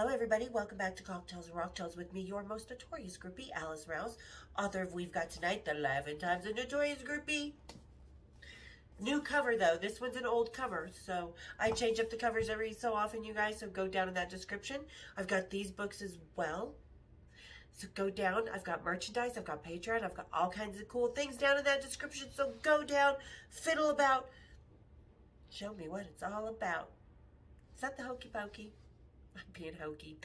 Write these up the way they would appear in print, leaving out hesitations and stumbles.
Hello everybody, welcome back to Cocktails and Rocktails with me, your most notorious groupie, Alice Rouse, author of We've Got Tonight, the 11 Times a Notorious Groupie. New cover though, this one's an old cover, so I change up the covers every so often, you guys, so go down in that description. I've got these books as well, so go down. I've got merchandise, I've got Patreon, I've got all kinds of cool things down in that description, so go down, fiddle about, show me what it's all about. Is that the hokey pokey? I'm being hokey.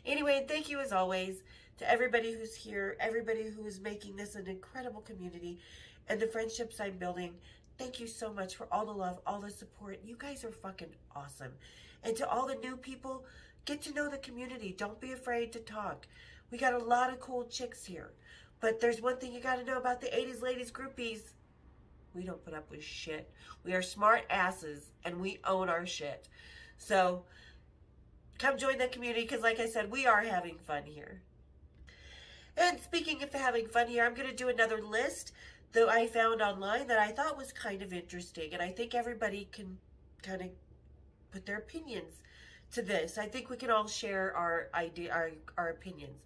Anyway, thank you as always to everybody who's here, everybody who is making this an incredible community, and the friendships I'm building. Thank you so much for all the love, all the support. You guys are fucking awesome. And to all the new people, get to know the community. Don't be afraid to talk. We got a lot of cool chicks here. But there's one thing you got to know about the 80s ladies groupies. We don't put up with shit. We are smart asses, and we own our shit. So come join the community, because like I said, we are having fun here. And speaking of having fun here, I'm going to do another list that I found online that I thought was kind of interesting. And I think everybody can kind of put their opinions to this. I think we can all share our opinions.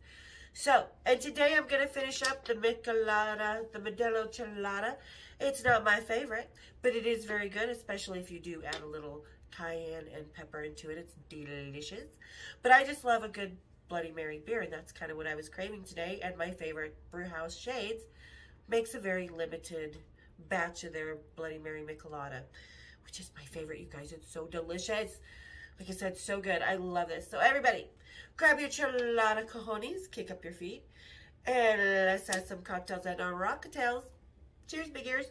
So, and today I'm going to finish up the Michelada, the Modelo Chelada. It's not my favorite, but it is very good, especially if you do add a little cayenne and pepper into it. It's delicious. But I just love a good Bloody Mary beer, and that's kind of what I was craving today. And my favorite Brewhouse Shades makes a very limited batch of their Bloody Mary Michelada, which is my favorite, you guys. It's so delicious. Like I said, so good. I love this. So everybody, grab your Chelada cojones, kick up your feet, and let's have some cocktails and rocktails. Cheers, big ears.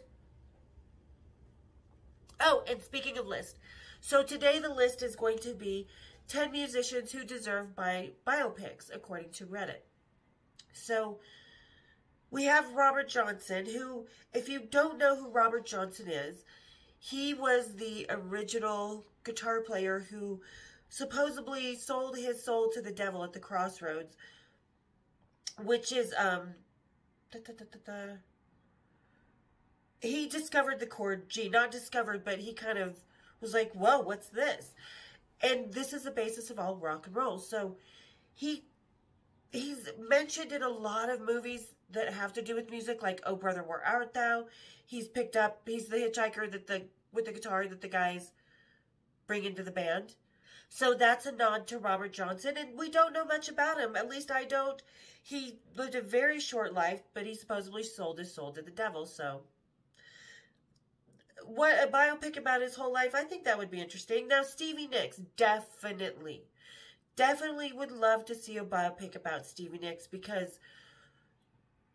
Oh, and speaking of list, so today the list is going to be 10 musicians who deserve biopics, according to Reddit. So we have Robert Johnson, who, if you don't know who Robert Johnson is, he was the original guitar player who supposedly sold his soul to the devil at the crossroads, which is, he discovered the chord G. Not discovered, but he kind of was like, whoa, what's this? And this is the basis of all rock and roll. So he's mentioned in a lot of movies that have to do with music, like Oh Brother, Where Art Thou? He's the hitchhiker with the guitar that the guys bring into the band. So that's a nod to Robert Johnson, and we don't know much about him. At least I don't. He lived a very short life, but he supposedly sold his soul to the devil, so what a biopic about his whole life, I think that would be interesting. Now, Stevie Nicks, definitely would love to see a biopic about Stevie Nicks, because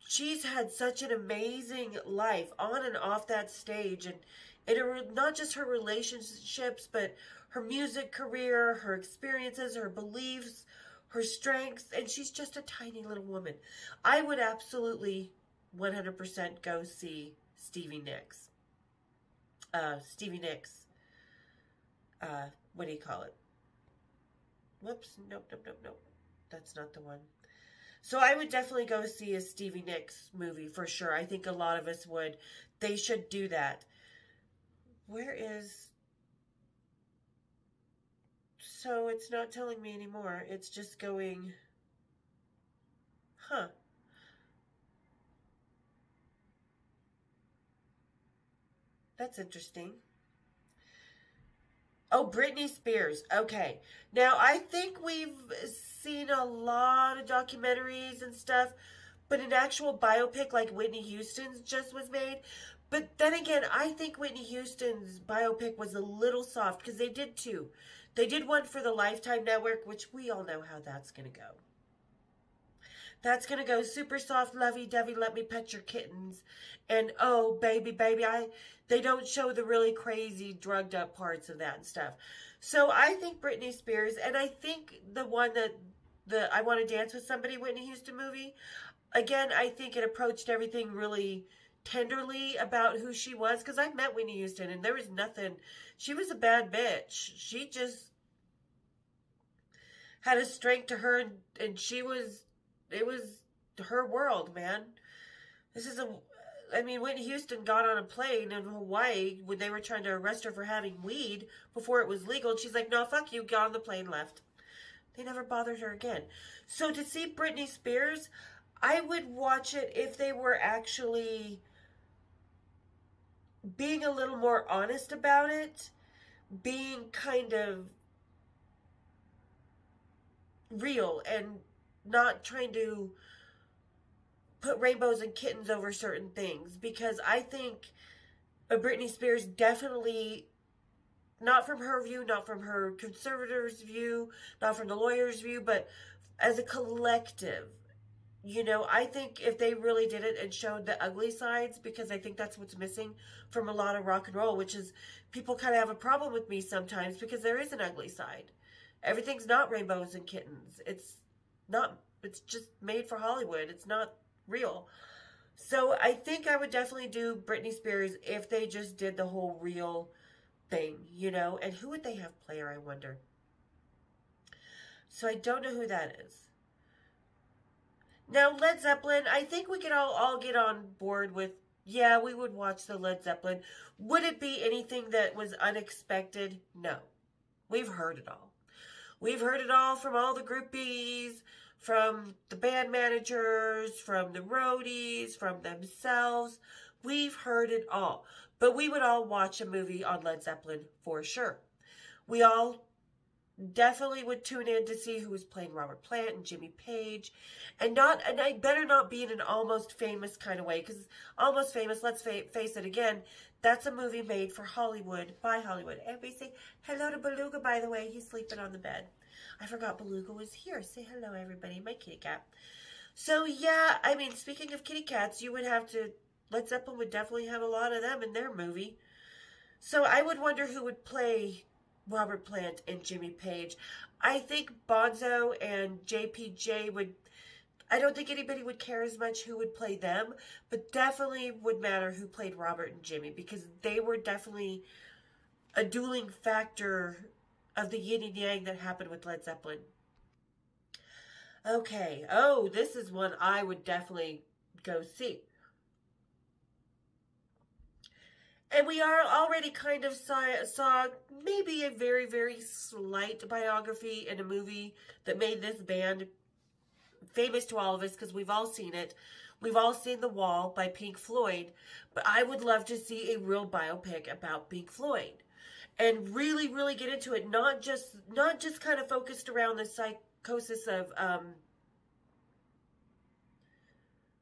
she's had such an amazing life on and off that stage, and not just her relationships, but her music career, her experiences, her beliefs, her strengths, and she's just a tiny little woman. I would absolutely 100% go see Stevie Nicks. What do you call it? Whoops, nope. That's not the one. So I would definitely go see a Stevie Nicks movie for sure. I think a lot of us would. They should do that. Where is... So it's not telling me anymore. It's just going... Huh. That's interesting. Oh, Britney Spears. Okay. Now, I think we've seen a lot of documentaries and stuff, but an actual biopic like Whitney Houston's just was made. But then again, I think Whitney Houston's biopic was a little soft, because they did two. They did one for the Lifetime Network, which we all know how that's going to go. That's going to go super soft, lovey-dovey, let me pet your kittens. And, oh, baby, they don't show the really crazy, drugged-up parts of that and stuff. So I think Britney Spears, and I think the one that, the I Want to Dance with Somebody Whitney Houston movie, again, I think it approached everything really tenderly about who she was, because I met Whitney Houston, and there was nothing. She was a bad bitch. She just had a strength to her, and she was... It was her world, man. Whitney Houston got on a plane in Hawaii when they were trying to arrest her for having weed before it was legal. And she's like, no, fuck you, got on the plane, left. They never bothered her again. So to see Britney Spears, I would watch it if they were actually being a little more honest about it, being kind of real and not trying to put rainbows and kittens over certain things. Because I think Britney Spears definitely, not from her view, not from her conservator's view, not from the lawyer's view, but as a collective, you know, I think if they really did it and showed the ugly sides, because I think that's what's missing from a lot of rock and roll, which is people kind of have a problem with me sometimes because there is an ugly side. Everything's not rainbows and kittens. It's not, it's just made for Hollywood. It's not real. So I think I would definitely do Britney Spears if they just did the whole real thing, you know. And who would they have play her, I wonder? So I don't know who that is. Now, Led Zeppelin, I think we could all get on board with, yeah, we would watch the Led Zeppelin. Would it be anything that was unexpected? No. We've heard it all. We've heard it all from all the groupies, from the band managers, from the roadies, from themselves. We've heard it all. But we would all watch a movie on Led Zeppelin for sure. We all definitely would tune in to see who was playing Robert Plant and Jimmy Page. And I better not be in an Almost Famous kind of way, because Almost Famous, let's face it again, that's a movie made for Hollywood, by Hollywood. Everybody say hello to Beluga, by the way. He's sleeping on the bed. I forgot Beluga was here. Say hello, everybody. My kitty cat. So, yeah, I mean, speaking of kitty cats, you would have to, Led Zeppelin would definitely have a lot of them in their movie. So I would wonder who would play Robert Plant and Jimmy Page. I think Bonzo and JPJ would, I don't think anybody would care as much who would play them, but definitely would matter who played Robert and Jimmy, because they were definitely a dueling factor of the yin and yang that happened with Led Zeppelin. Okay, oh, this is one I would definitely go see. And we are already kind of saw maybe a very, very slight biography in a movie that made this band famous to all of us, because we've all seen it. We've all seen The Wall by Pink Floyd. But I would love to see a real biopic about Pink Floyd. And really, really get into it. Not just kind of focused around the psychosis of, oh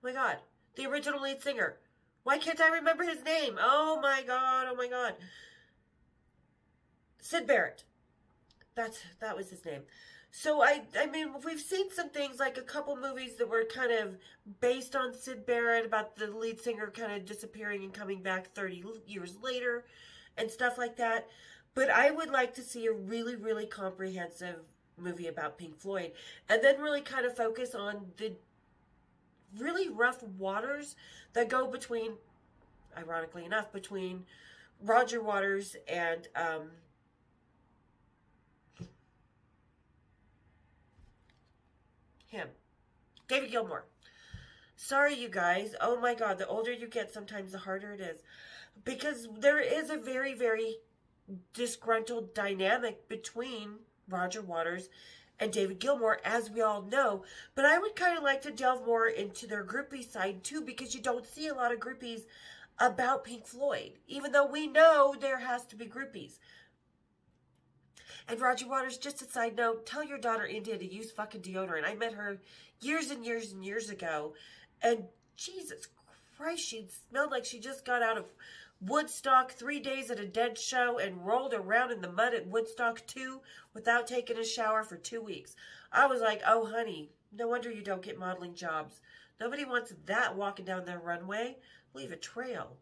my God, the original lead singer. Why can't I remember his name? Oh my God, oh my God. Syd Barrett. That was his name. So, I mean, we've seen some things, like a couple movies that were kind of based on Syd Barrett, about the lead singer kind of disappearing and coming back 30 years later and stuff like that. But I would like to see a really, really comprehensive movie about Pink Floyd, and then really kind of focus on the really rough waters that go between, ironically enough, between Roger Waters and David Gilmour. Sorry, you guys. Oh my God, the older you get, sometimes the harder it is. Because there is a very, very disgruntled dynamic between Roger Waters and David Gilmour, as we all know. But I would kind of like to delve more into their groupie side too, because you don't see a lot of groupies about Pink Floyd, even though we know there has to be groupies. And Roger Waters, just a side note, tell your daughter India to use fucking deodorant. I met her years and years and years ago, and Jesus Christ, she smelled like she just got out of Woodstock, 3 days at a Dead show, and rolled around in the mud at Woodstock 2 without taking a shower for 2 weeks. I was like, oh, honey, no wonder you don't get modeling jobs. Nobody wants that walking down their runway. Leave a trail.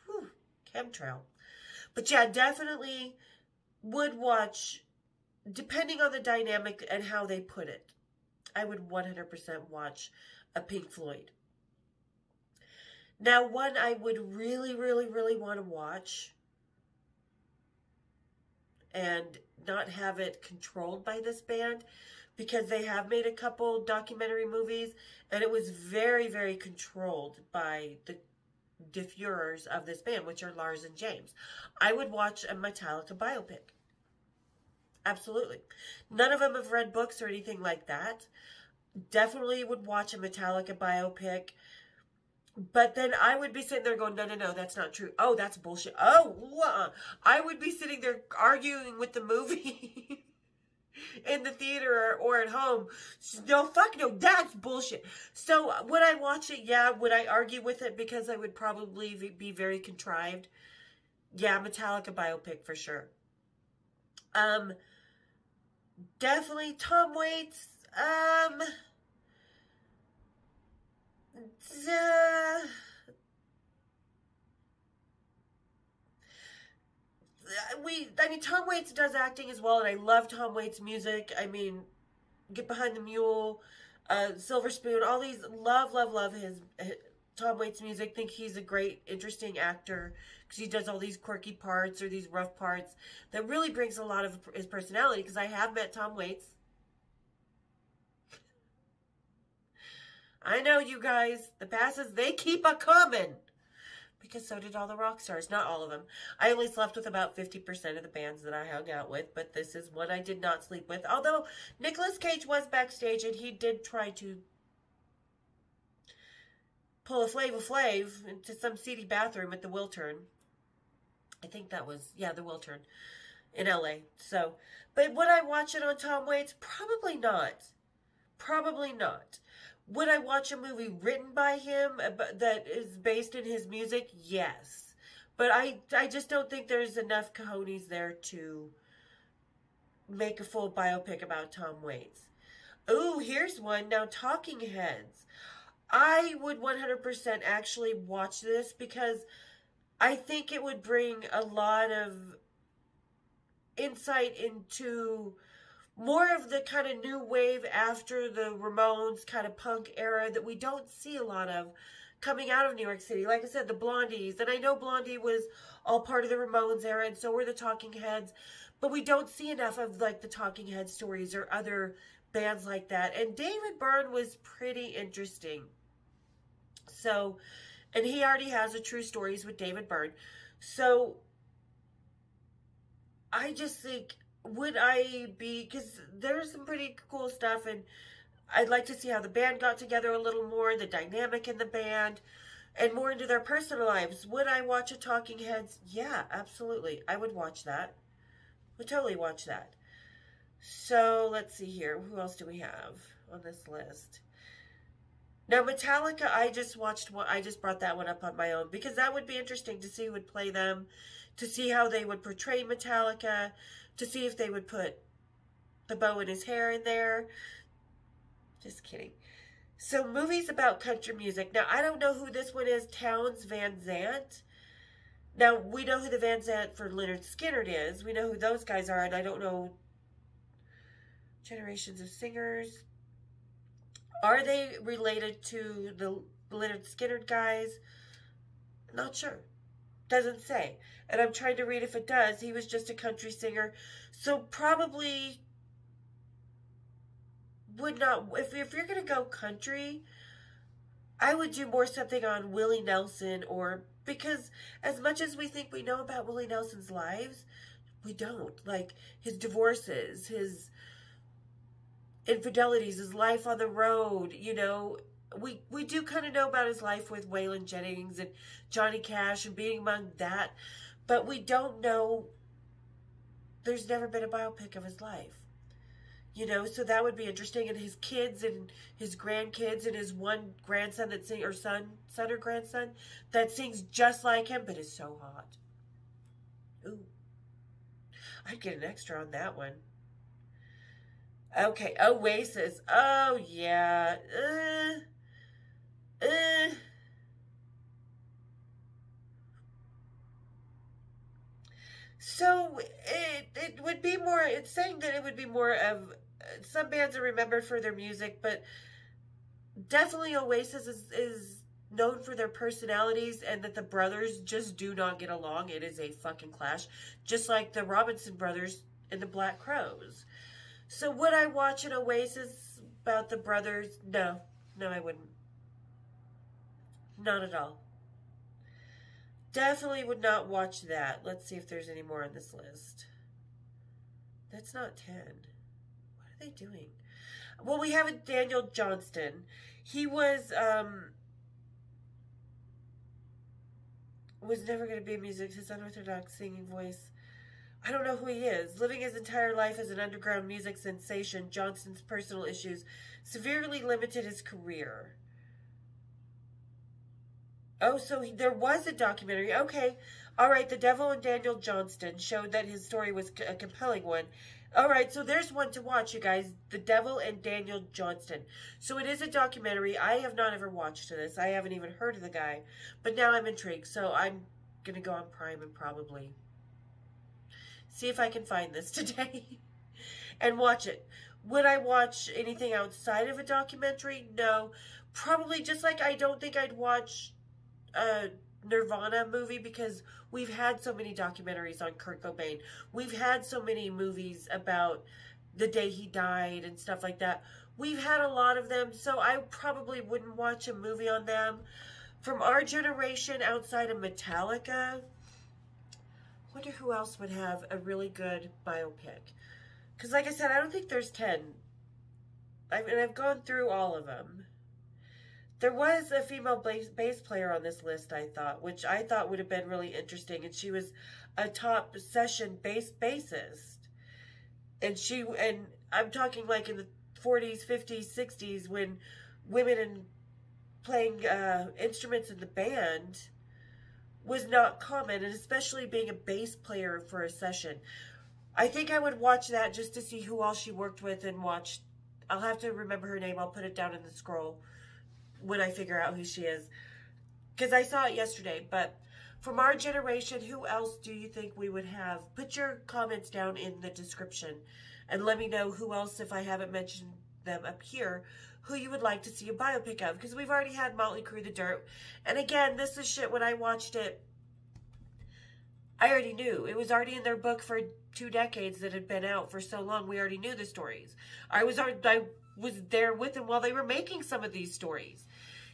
Whew, chemtrail. But yeah, definitely would watch, depending on the dynamic and how they put it, I would 100% watch a Pink Floyd. Now, one I would really, really, really want to watch and not have it controlled by this band, because they have made a couple documentary movies, and it was very, very controlled by the Fuhrers of this band, which are Lars and James. I would watch a Metallica biopic. Absolutely. None of them have read books or anything like that. Definitely would watch a Metallica biopic. But then I would be sitting there going, no, no, no, that's not true. Oh, that's bullshit. Oh, I would be sitting there arguing with the movie in the theater or at home. No, fuck no, that's bullshit. So would I watch it? Yeah. Would I argue with it because I would probably be very contrived? Yeah, Metallica biopic for sure. Definitely Tom Waits. I mean, Tom Waits does acting as well, and I love Tom Waits' music. I mean, Get Behind the Mule, Silver Spoon, all these, love his Tom Waits' music. Think he's a great, interesting actor because he does all these quirky parts or these rough parts that really brings a lot of his personality, because I have met Tom Waits. I know, you guys, the passes, they keep a coming. Because so did all the rock stars. Not all of them. I only slept with about 50% of the bands that I hung out with, but this is one I did not sleep with. Although Nicolas Cage was backstage and he did try to pull a Flava Flav into some seedy bathroom at the Wiltern. I think that was, yeah, the Wiltern in LA. So, but would I watch it on Tom Waits? Probably not. Probably not. Would I watch a movie written by him that is based in his music? Yes. But I just don't think there's enough cojones there to make a full biopic about Tom Waits. Ooh, here's one. Now, Talking Heads. I would 100% actually watch this because I think it would bring a lot of insight into more of the kind of new wave after the Ramones kind of punk era that we don't see a lot of coming out of New York City. Like I said, the Blondies, and I know Blondie was all part of the Ramones era, and so were the Talking Heads, but we don't see enough of like the Talking Heads stories or other bands like that. And David Byrne was pretty interesting. So, and he already has a True Stories with David Byrne. So, I just think, would I be, because there's some pretty cool stuff, and I'd like to see how the band got together a little more, the dynamic in the band, and more into their personal lives. Would I watch a Talking Heads? Yeah, absolutely. I would watch that. Would totally watch that. So, let's see here. Who else do we have on this list? Now, Metallica, I just brought that one up on my own, because that would be interesting to see who would play them, to see how they would portray Metallica, to see if they would put the bow in his hair in there. Just kidding. So, movies about country music. Now, I don't know who this one is. Townes Van Zandt. Now, we know who the Van Zandt for Lynyrd Skynyrd is. We know who those guys are, and I don't know Generations of Singers. Are they related to the Lynyrd Skynyrd guys? Not sure. Doesn't say. And I'm trying to read if it does. He was just a country singer. So probably would not, if you're going to go country, I would do more something on Willie Nelson, or, because as much as we think we know about Willie Nelson's lives, we don't. Like his divorces, his infidelities, his life on the road, you know, we do kind of know about his life with Waylon Jennings and Johnny Cash and being among that, but we don't know, there's never been a biopic of his life, you know, so that would be interesting. And his kids and his grandkids and his one grandson that sings, or son or grandson, that sings just like him, but is so hot. Ooh. I'd get an extra on that one. Okay, Oasis. Oh, yeah. So, it would be more, it's saying that it would be more of, some bands are remembered for their music, but definitely Oasis is known for their personalities, and that the brothers just do not get along. It is a fucking clash. Just like the Robinson brothers and the Black Crowes. So would I watch an Oasis about the brothers? No. No, I wouldn't. Not at all. Definitely would not watch that. Let's see if there's any more on this list. That's not 10. What are they doing? Well, we have a Daniel Johnston. He was never going to be music. His unorthodox singing voice. I don't know who he is. Living his entire life as an underground music sensation, Johnston's personal issues severely limited his career. Oh, so there was a documentary. Okay. All right. The Devil and Daniel Johnston showed that his story was a compelling one. All right. So there's one to watch, you guys. The Devil and Daniel Johnston. So it is a documentary. I have not ever watched this. I haven't even heard of the guy. But now I'm intrigued. So I'm going to go on Prime and probably see if I can find this today and watch it. Would I watch anything outside of a documentary? No. Probably just like I don't think I'd watch a Nirvana movie because we've had so many documentaries on Kurt Cobain. We've had so many movies about the day he died and stuff like that. We've had a lot of them, so I probably wouldn't watch a movie on them. From our generation outside of Metallica, I wonder who else would have a really good biopic. Because like I said, I don't think there's 10. And I've gone through all of them. There was a female bass player on this list, I thought, which I thought would have been really interesting. And she was a top session bassist. And I'm talking like in the 40s, 50s, 60s, when women and playing instruments in the band was not common, and especially being a bass player for a session. I think I would watch that just to see who all she worked with and watch. I'll have to remember her name. I'll put it down in the scroll when I figure out who she is. Because I saw it yesterday. But from our generation, who else do you think we would have? Put your comments down in the description and let me know who else, if I haven't mentioned them up here, who you would like to see a biopic of. Because we've already had Motley Crue, The Dirt. And again, this is shit, when I watched it, I already knew. It was already in their book for 2 decades that had been out for so long. We already knew the stories. I was there with them while they were making some of these stories.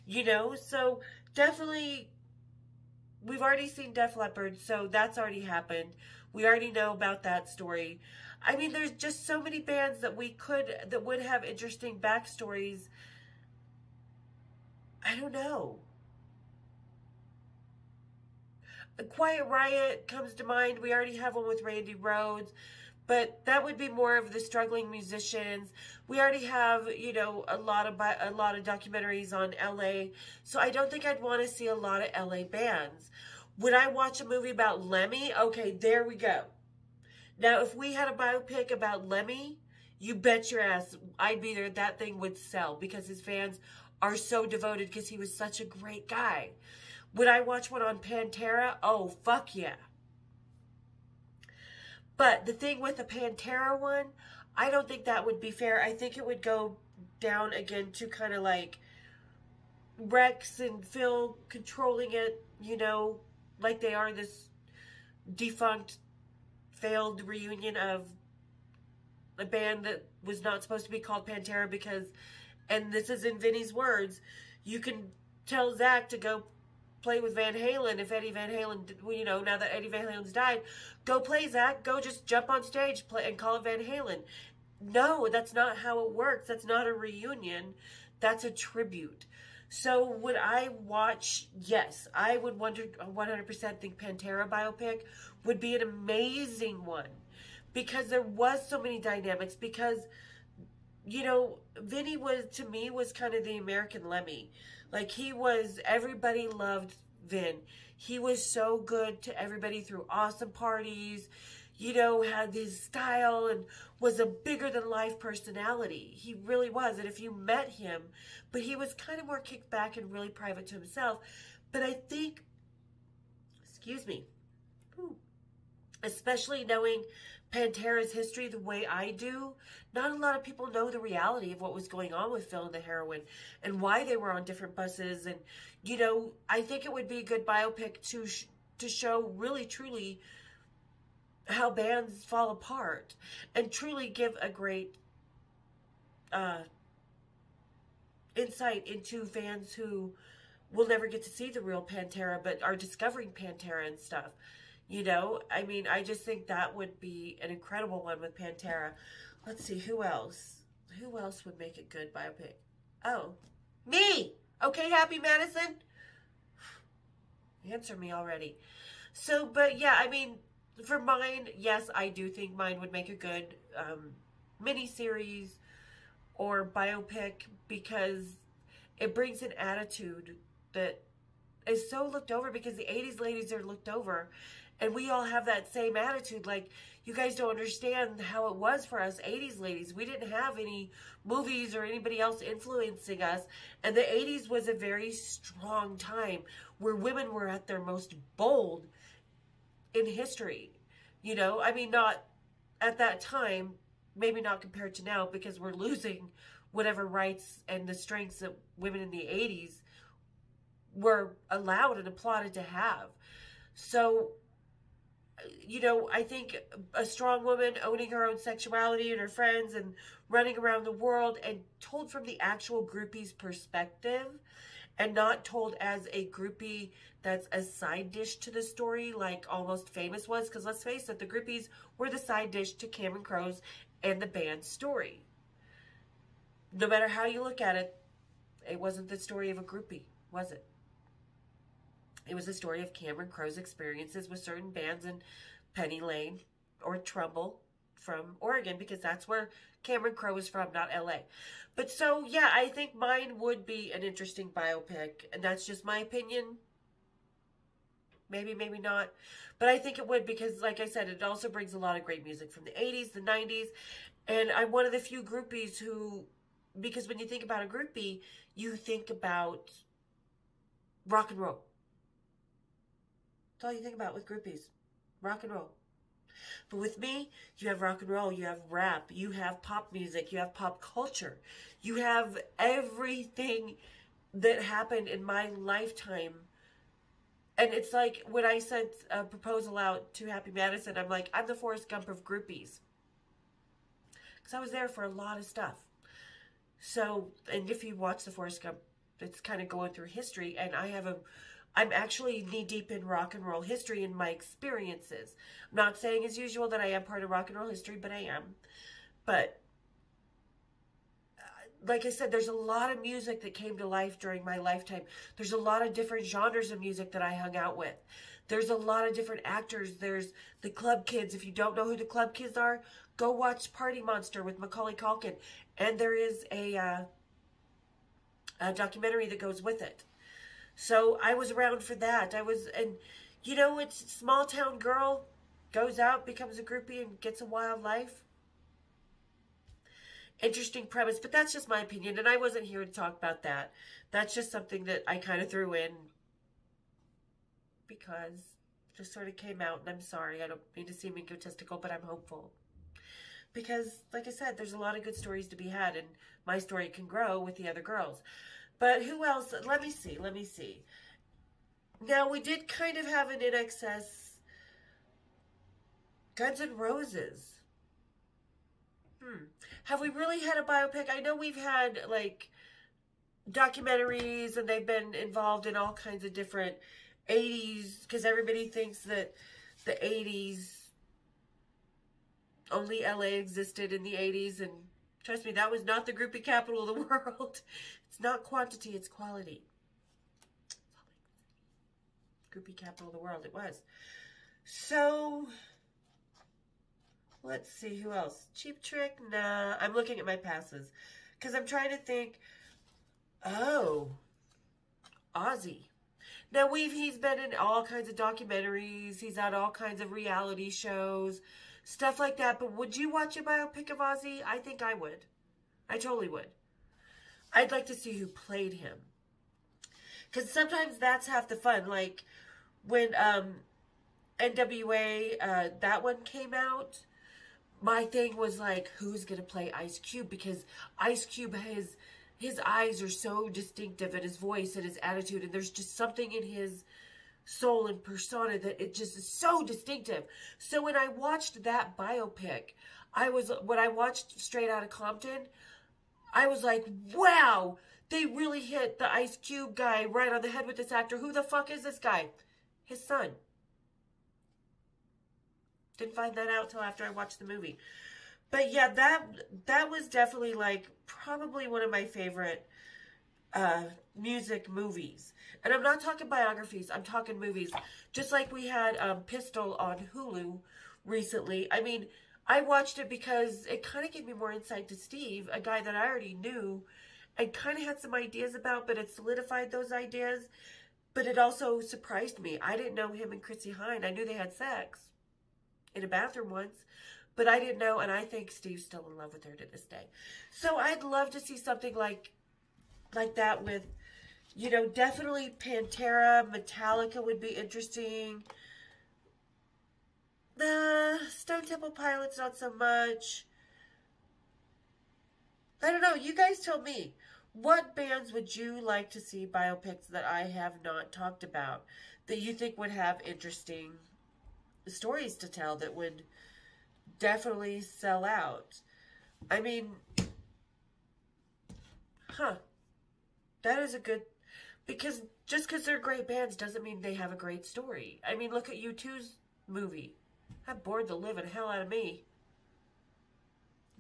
You know, so definitely, we've already seen Def Leppard, so that's already happened. We already know about that story. I mean, there's just so many bands that that would have interesting backstories. I don't know. A Quiet Riot comes to mind. We already have one with Randy Rhoads, but that would be more of the struggling musicians. We already have, you know, a lot of documentaries on LA, so I don't think I'd want to see a lot of LA bands. Would I watch a movie about Lemmy? Okay, there we go. Now, if we had a biopic about Lemmy, you bet your ass I'd be there. That thing would sell because his fans are so devoted because he was such a great guy. Would I watch one on Pantera? Oh, fuck yeah. But the thing with the Pantera one, I don't think that would be fair. I think it would go down again to kind of like Rex and Phil controlling it, you know, like they are this defunct, failed reunion of a band that was not supposed to be called Pantera because, and this is in Vinny's words, you can tell Zach to go play with Van Halen if Eddie Van Halen, you know, now that Eddie Van Halen's died, go play, Zach, go just jump on stage play and call it Van Halen. No, that's not how it works. That's not a reunion. That's a tribute. So would I watch? Yes, I would 100% think Pantera biopic would be an amazing one because there was so many dynamics because, you know, Vinny was, to me, was kind of the American Lemmy. Like, he was, everybody loved Vin. He was so good to everybody through awesome parties, you know, had his style and was a bigger than life personality. He really was. And if you met him, but he was kind of more kicked back and really private to himself. But I think, excuse me, especially knowing Pantera's history the way I do, not a lot of people know the reality of what was going on with Phil and the heroin and why they were on different buses. And, you know, I think it would be a good biopic to show really, truly how bands fall apart and truly give a great insight into fans who will never get to see the real Pantera but are discovering Pantera and stuff. You know, I mean, I just think that would be an incredible one with Pantera. Let's see, who else? Who else would make a good biopic? Oh, me! Okay, Happy Madison? Answer me already. So, but yeah, I mean, for mine, yes, I do think mine would make a good miniseries or biopic because it brings an attitude that is so looked over, because the 80s ladies are looked over and we all have that same attitude. Like, you guys don't understand how it was for us 80s ladies. We didn't have any movies or anybody else influencing us, and the 80s was a very strong time where women were at their most bold in history. You know, I mean, not at that time, maybe not compared to now, because we're losing whatever rights and the strengths that women in the 80s were allowed and applauded to have. So, you know, I think a strong woman owning her own sexuality and her friends and running around the world, and told from the actual groupie's perspective and not told as a groupie that's a side dish to the story like Almost Famous was. Because let's face it, the groupies were the side dish to Cameron Crowe's and the band's story. No matter how you look at it, it wasn't the story of a groupie, was it? It was the story of Cameron Crowe's experiences with certain bands in Penny Lane or Trumbull from Oregon, because that's where Cameron Crowe is from, not LA. But so, yeah, I think mine would be an interesting biopic, and that's just my opinion. Maybe, maybe not. But I think it would, because, like I said, it also brings a lot of great music from the 80s, the 90s, and I'm one of the few groupies who, because when you think about a groupie, you think about rock and roll. That's all you think about with groupies. Rock and roll. But with me, you have rock and roll, you have rap, you have pop music, you have pop culture. You have everything that happened in my lifetime. And it's like when I sent a proposal out to Happy Madison, I'm like, I'm the Forrest Gump of groupies. Because I was there for a lot of stuff. So, and if you watch the Forrest Gump, it's kind of going through history, and I'm actually knee-deep in rock and roll history in my experiences. I'm not saying as usual that I am part of rock and roll history, but I am. But, like I said, there's a lot of music that came to life during my lifetime. There's a lot of different genres of music that I hung out with. There's a lot of different actors. There's the Club Kids. If you don't know who the Club Kids are, go watch Party Monster with Macaulay Culkin. And there is a documentary that goes with it. So I was around for that. And you know, it's small town girl, goes out, becomes a groupie, and gets a wild life. Interesting premise, but that's just my opinion, and I wasn't here to talk about that. That's just something that I kind of threw in because it just sort of came out, and I'm sorry. I don't mean to seem egotistical, but I'm hopeful. Because, like I said, there's a lot of good stories to be had, and my story can grow with the other girls. But who else? Let me see. Now, we did kind of have an INXS Guns N' Roses. Have we really had a biopic? I know we've had, like, documentaries, and they've been involved in all kinds of different 80s, because everybody thinks that the 80s, only LA existed in the 80s, and trust me, that was not the groupie capital of the world. It's not quantity, it's quality. Groupie capital of the world, it was. So, let's see, who else? Cheap Trick? Nah, I'm looking at my passes. Because I'm trying to think, oh, Ozzy. Now, he's been in all kinds of documentaries. He's had all kinds of reality shows, stuff like that. But would you watch a biopic of Ozzy? I think I would. I totally would. I'd like to see who played him. Because sometimes that's half the fun. Like, when NWA, that one came out, my thing was like, who's going to play Ice Cube? Because Ice Cube, his eyes are so distinctive, and his voice and his attitude, and there's just something in his soul and persona that it just is so distinctive. So when I watched that biopic, when I watched Straight Outta Compton, I was like, wow, they really hit the Ice Cube guy right on the head with this actor. Who the fuck is this guy? His son. Didn't find that out till after I watched the movie. But yeah, that was definitely like probably one of my favorite music movies. And I'm not talking biographies, I'm talking movies. Just like we had Pistol on Hulu recently. I mean, I watched it because it kind of gave me more insight to Steve, a guy that I already knew and kind of had some ideas about, but it solidified those ideas. But it also surprised me. I didn't know him and Chrissy Hine. I knew they had sex in a bathroom once, but I didn't know, and I think Steve's still in love with her to this day. So I'd love to see something like that with, you know, definitely Pantera, Metallica would be interesting. Stone Temple Pilots, not so much. I don't know. You guys tell me. What bands would you like to see biopics that I have not talked about that you think would have interesting stories to tell that would definitely sell out? I mean, that is a good, because just because they're great bands doesn't mean they have a great story. I mean, look at U2's movie. That bored the living hell out of me.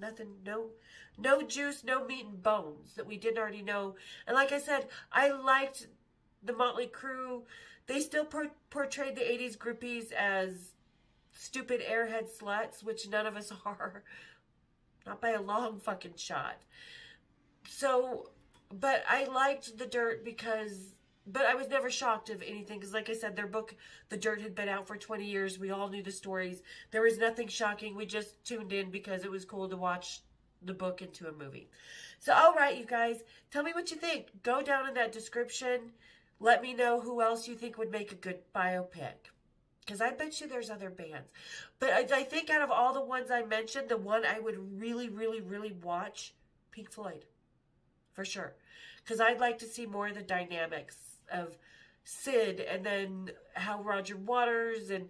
Nothing, no juice, no meat and bones that we didn't already know. And like I said, I liked the Motley Crue. They still portrayed the 80s groupies as stupid airhead sluts, which none of us are. Not by a long fucking shot. So, but I liked The Dirt because, but I was never shocked of anything because like I said, their book, The Dirt, had been out for 20 years. We all knew the stories. There was nothing shocking. We just tuned in because it was cool to watch the book into a movie. So, all right, you guys, tell me what you think. Go down in that description. Let me know who else you think would make a good biopic. Because I bet you there's other bands. But I think out of all the ones I mentioned, the one I would really, really, really watch, Pink Floyd. For sure. Because I'd like to see more of the dynamics of Sid and then how Roger Waters and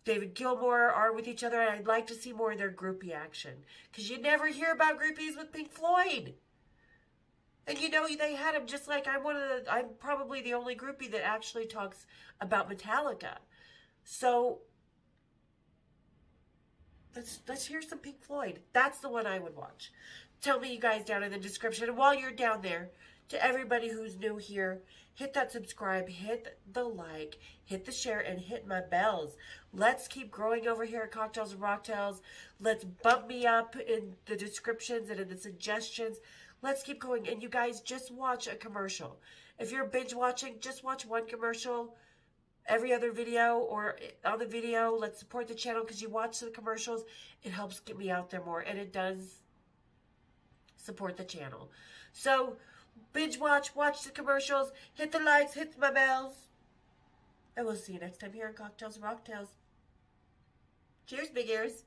David Gilmour are with each other. And I'd like to see more of their groupie action. Because you never hear about groupies with Pink Floyd. And you know, they had them just like I'm probably the only groupie that actually talks about Metallica. So let's hear some Pink Floyd. That's the one I would watch. Tell me, you guys, down in the description. And while you're down there, to everybody who's new here, hit that subscribe, hit the like, hit the share, and hit my bells. Let's keep growing over here at Cocktails and Rocktails. Let's bump me up in the descriptions and in the suggestions. Let's keep going. And you guys, just watch a commercial. If you're binge watching, just watch one commercial every other video or on the video. Let's support the channel because you watch the commercials. It helps get me out there more, and it does support the channel. So binge watch the commercials, hit the likes, hit my bells, and we'll see you next time here on Cocktails and Rocktails. Cheers, big ears.